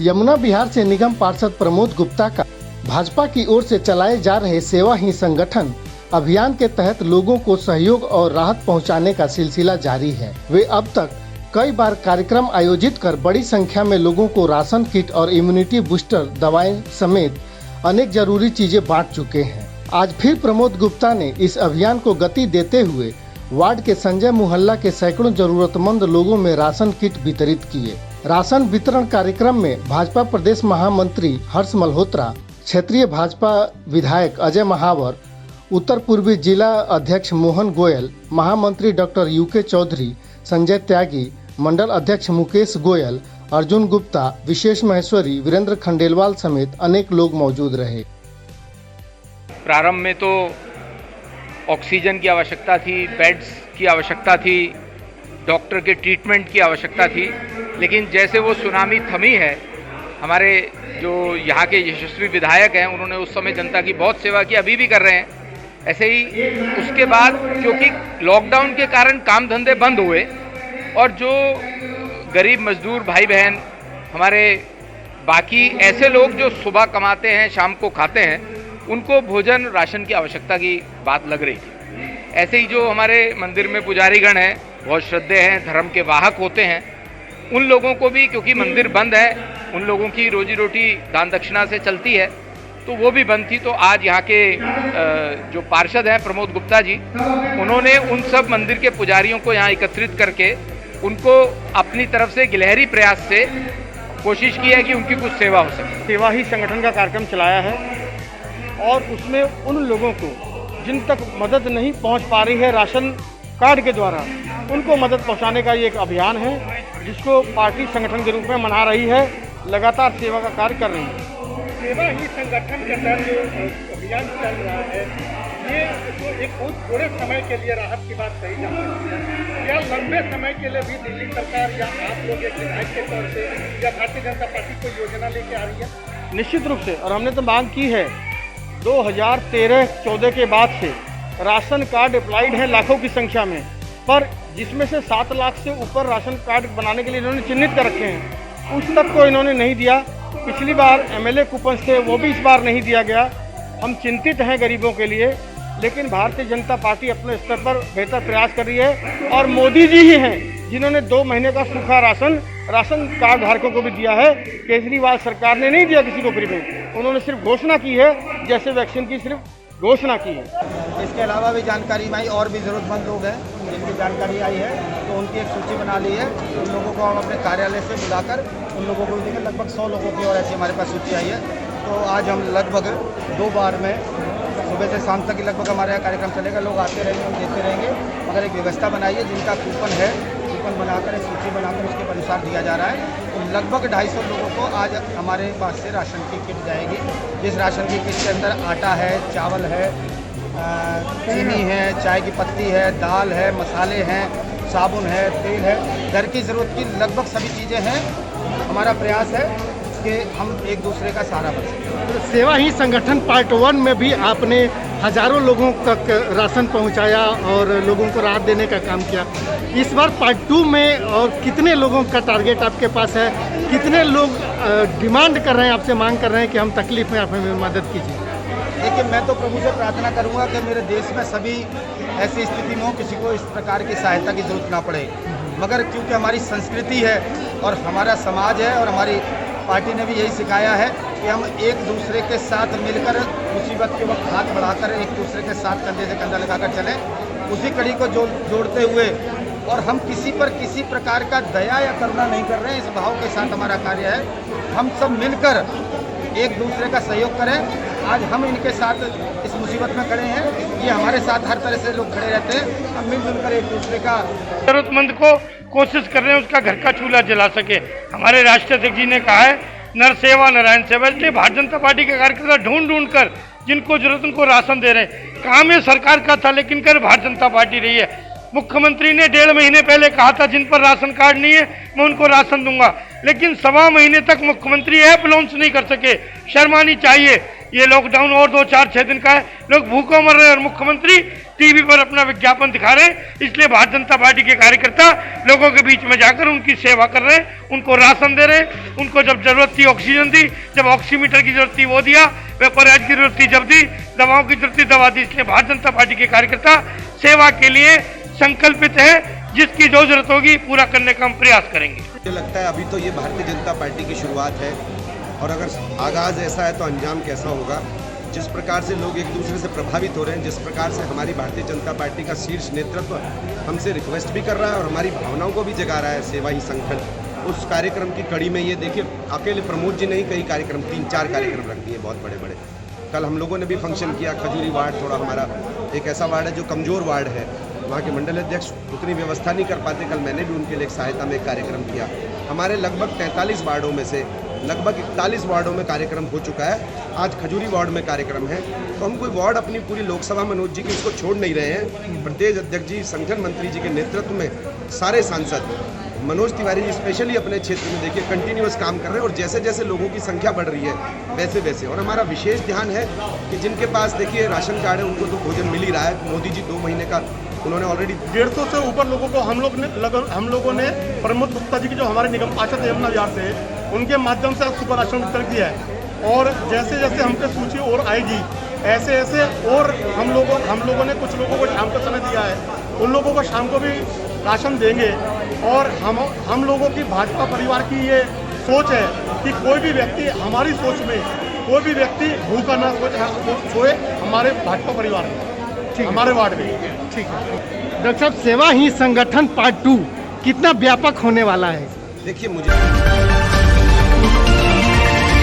यमुना विहार से निगम पार्षद प्रमोद गुप्ता का भाजपा की ओर से चलाए जा रहे सेवा ही संगठन अभियान के तहत लोगों को सहयोग और राहत पहुंचाने का सिलसिला जारी है। वे अब तक कई बार कार्यक्रम आयोजित कर बड़ी संख्या में लोगों को राशन किट और इम्यूनिटी बूस्टर दवाएं समेत अनेक जरूरी चीजें बांट चुके हैं। आज फिर प्रमोद गुप्ता ने इस अभियान को गति देते हुए वार्ड के संजय मोहल्ला के सैकड़ों जरूरतमंद लोगों में राशन किट वितरित किए। राशन वितरण कार्यक्रम में भाजपा प्रदेश महामंत्री हर्ष मल्होत्रा, क्षेत्रीय भाजपा विधायक अजय महावर, उत्तर पूर्वी जिला अध्यक्ष मोहन गोयल, महामंत्री डॉक्टर यूके चौधरी, संजय त्यागी, मंडल अध्यक्ष मुकेश गोयल, अर्जुन गुप्ता, विशेष महेश्वरी, वीरेंद्र खंडेलवाल समेत अनेक लोग मौजूद रहे। प्रारंभ में तो ऑक्सीजन की आवश्यकता थी, बेड्स की आवश्यकता थी, डॉक्टर के ट्रीटमेंट की आवश्यकता थी, लेकिन जैसे वो सुनामी थमी है, हमारे जो यहाँ के यशस्वी विधायक हैं उन्होंने उस समय जनता की बहुत सेवा की, अभी भी कर रहे हैं। ऐसे ही उसके बाद क्योंकि लॉकडाउन के कारण काम धंधे बंद हुए और जो गरीब मजदूर भाई बहन, हमारे बाकी ऐसे लोग जो सुबह कमाते हैं शाम को खाते हैं, उनको भोजन राशन की आवश्यकता की बात लग रही थी। ऐसे ही जो हमारे मंदिर में पुजारीगण हैं, बहुत श्रद्धेय हैं, धर्म के वाहक होते हैं, उन लोगों को भी क्योंकि मंदिर बंद है, उन लोगों की रोजी रोटी दान दक्षिणा से चलती है, तो वो भी बंद थी। तो आज यहाँ के जो पार्षद हैं प्रमोद गुप्ता जी, उन्होंने उन सब मंदिर के पुजारियों को यहाँ एकत्रित करके उनको अपनी तरफ से गिलहरी प्रयास से कोशिश की है कि उनकी कुछ सेवा हो सके। सेवा ही संगठन का कार्यक्रम चलाया है और उसमें उन लोगों को जिन तक मदद नहीं पहुंच पा रही है राशन कार्ड के द्वारा, उनको मदद पहुंचाने का ये एक अभियान है जिसको पार्टी संगठन के रूप में मना रही है, लगातार सेवा का कार्य कर रही है। सेवा ही संगठन के तहत जो अभियान चल रहा है, ये एक बहुत थोड़े समय के लिए राहत की बात कही जा सकती है या लंबे समय के लिए भी दिल्ली सरकार या आप लोग एक विधायक के तौर से या भारतीय जनता पार्टी कोई योजना लेके आ रही है? निश्चित रूप से, और हमने तो मांग की है 2013-14 के बाद से राशन कार्ड अप्लाइड है लाखों की संख्या में, पर जिसमें से 7 लाख से ऊपर राशन कार्ड बनाने के लिए इन्होंने चिन्हित कर रखे हैं, उस तक को इन्होंने नहीं दिया। पिछली बार एमएलए कूपन्स थे, वो भी इस बार नहीं दिया गया। हम चिंतित हैं गरीबों के लिए, लेकिन भारतीय जनता पार्टी अपने स्तर पर बेहतर प्रयास कर रही है और मोदी जी ही हैं जिन्होंने 2 महीने का सूखा राशन कार्ड धारकों को भी दिया है। केजरीवाल सरकार ने नहीं दिया किसी को फ्री में, उन्होंने सिर्फ घोषणा की है, जैसे वैक्सीन की सिर्फ घोषणा की है। इसके अलावा भी जानकारी में आई और भी ज़रूरतमंद लोग हैं जिनकी जानकारी आई है, तो उनकी एक सूची बना ली है। उन लोगों को हम अपने कार्यालय से बुलाकर उन लोगों को देंगे। लगभग 100 लोगों की और ऐसी हमारे पास सूची आई है। तो आज हम लगभग 2 बार में सुबह से शाम तक लगभग हमारे यहाँ कार्यक्रम चलेगा। लोग आते रहेंगे, हम देते रहेंगे, मगर एक व्यवस्था बनाई है जिनका कूपन है, कूपन बनाकर एक सूची बनाकर उसके अनुसार दिया जा रहा है। तो लगभग 250 लोगों को आज हमारे पास से राशन की किट जाएगी। जिस राशन की किट के अंदर आटा है, चावल है, चीनी है, चाय की पत्ती है, दाल है, मसाले हैं, साबुन है, तेल है, घर की ज़रूरत की लगभग सभी चीज़ें हैं। हमारा प्रयास है कि हम एक दूसरे का सहारा बन सकें। सेवा ही संगठन पार्ट 1 में भी आपने हजारों लोगों तक राशन पहुंचाया और लोगों को राहत देने का काम किया। इस बार पार्ट 2 में और कितने लोगों का टारगेट आपके पास है? कितने लोग डिमांड कर रहे हैं, आपसे मांग कर रहे हैं कि हम तकलीफ में आप हमें मदद कीजिए? देखिए, मैं तो प्रभु से प्रार्थना करूंगा कि मेरे देश में सभी ऐसी स्थिति में हो, किसी को इस प्रकार की सहायता की जरूरत ना पड़े। मगर क्योंकि हमारी संस्कृति है और हमारा समाज है और हमारी पार्टी ने भी यही सिखाया है कि हम एक दूसरे के साथ मिलकर मुसीबत के वक्त हाथ बढ़ाकर एक दूसरे के साथ कंधे से कंधा लगाकर चलें। उसी कड़ी को जोड़ते हुए, और हम किसी पर किसी प्रकार का दया या करुणा नहीं कर रहे हैं, इस भाव के साथ हमारा कार्य है। हम सब मिलकर एक दूसरे का सहयोग करें। आज हम इनके साथ इस मुसीबत में खड़े हैं, ये हमारे साथ हर तरह से लोग खड़े रहते हैं। हम मिलजुल कर एक दूसरे का जरूरतमंद को कोशिश कर रहे हैं उसका घर का चूल्हा जला सके। हमारे राष्ट्रीय अध्यक्ष जी ने कहा है नर सेवा नारायण सेवा, इसलिए भारतीय जनता पार्टी के कार्यकर्ता ढूंढ कर जिनको जरूरत उनको राशन दे रहे हैं। काम ये सरकार का था, लेकिन कर भारतीय जनता पार्टी रही है। मुख्यमंत्री ने 1.5 महीने पहले कहा था जिन पर राशन कार्ड नहीं है मैं उनको राशन दूंगा, लेकिन 1.25 महीने तक मुख्यमंत्री ऐप लॉन्च नहीं कर सके। शर्म आनी चाहिए। ये लॉकडाउन और 2, 4, 6 दिन का है, लोग भूखों मर रहे हैं और मुख्यमंत्री टीवी पर अपना विज्ञापन दिखा रहे हैं। इसलिए भारतीय जनता पार्टी के कार्यकर्ता लोगों के बीच में जाकर उनकी सेवा कर रहे हैं, उनको राशन दे रहे हैं, उनको जब जरूरत थी ऑक्सीजन दी, जब ऑक्सीमीटर की जरूरत थी वो दिया, वेपराइज की जरूरत थी जब दी, दवाओं की जरूरत थी दवा दी। इसलिए भारतीय जनता पार्टी के कार्यकर्ता सेवा के लिए संकल्पित है, जिसकी जो जरूरत होगी पूरा करने का हम प्रयास करेंगे। मुझे लगता है अभी तो ये भारतीय जनता पार्टी की शुरुआत है, और अगर आगाज ऐसा है तो अंजाम कैसा होगा। जिस प्रकार से लोग एक दूसरे से प्रभावित हो रहे हैं, जिस प्रकार से हमारी भारतीय जनता पार्टी का शीर्ष नेतृत्व हमसे रिक्वेस्ट भी कर रहा है और हमारी भावनाओं को भी जगा रहा है सेवा ही संगठन, उस कार्यक्रम की कड़ी में ये देखिए अकेले प्रमोद जी नहीं, कई कार्यक्रम 3-4 कार्यक्रम रख दिए बहुत बड़े बड़े। कल हम लोगों ने भी फंक्शन किया, खजूरी वार्ड थोड़ा हमारा एक ऐसा वार्ड है जो कमज़ोर वार्ड है, वहाँ के मंडल अध्यक्ष उतनी व्यवस्था नहीं कर पाते, कल मैंने भी उनके लिए एक सहायता में एक कार्यक्रम किया। हमारे लगभग 43 वार्डों में से लगभग 41 वार्डों में कार्यक्रम हो चुका है, आज खजूरी वार्ड में कार्यक्रम है। तो हम कोई वार्ड अपनी पूरी लोकसभा मनोज जी की उसको छोड़ नहीं रहे हैं। प्रदेश अध्यक्ष जी, संगठन मंत्री जी के नेतृत्व में सारे सांसद, मनोज तिवारी जी स्पेशली अपने क्षेत्र में देखिए कंटिन्यूअस काम कर रहे हैं, और जैसे जैसे लोगों की संख्या बढ़ रही है वैसे वैसे। और हमारा विशेष ध्यान है कि जिनके पास देखिए राशन कार्ड है उनको तो भोजन मिल ही रहा है। मोदी जी 2 महीने का उन्होंने ऑलरेडी 150 से ऊपर लोगों को हम लोगों ने प्रमोद गुप्ता जी की जो हमारे निगम पार्षद यमुना विहार से, उनके माध्यम से सुपर राशन वितरण किया है। और जैसे जैसे हम पे सूची और आएगी ऐसे ऐसे और हम लोगों ने कुछ लोगों को शाम का समय दिया है, उन लोगों को शाम को भी राशन देंगे। और हम लोगों की भाजपा परिवार की ये सोच है कि कोई भी व्यक्ति, हमारी सोच में कोई भी व्यक्ति भूखा ना सोए हमारे भाजपा परिवार में, हमारे वार्ड में। ठीक है डॉक्टर साहब, सेवा ही संगठन पार्ट 2 कितना व्यापक होने वाला है? देखिए मुझे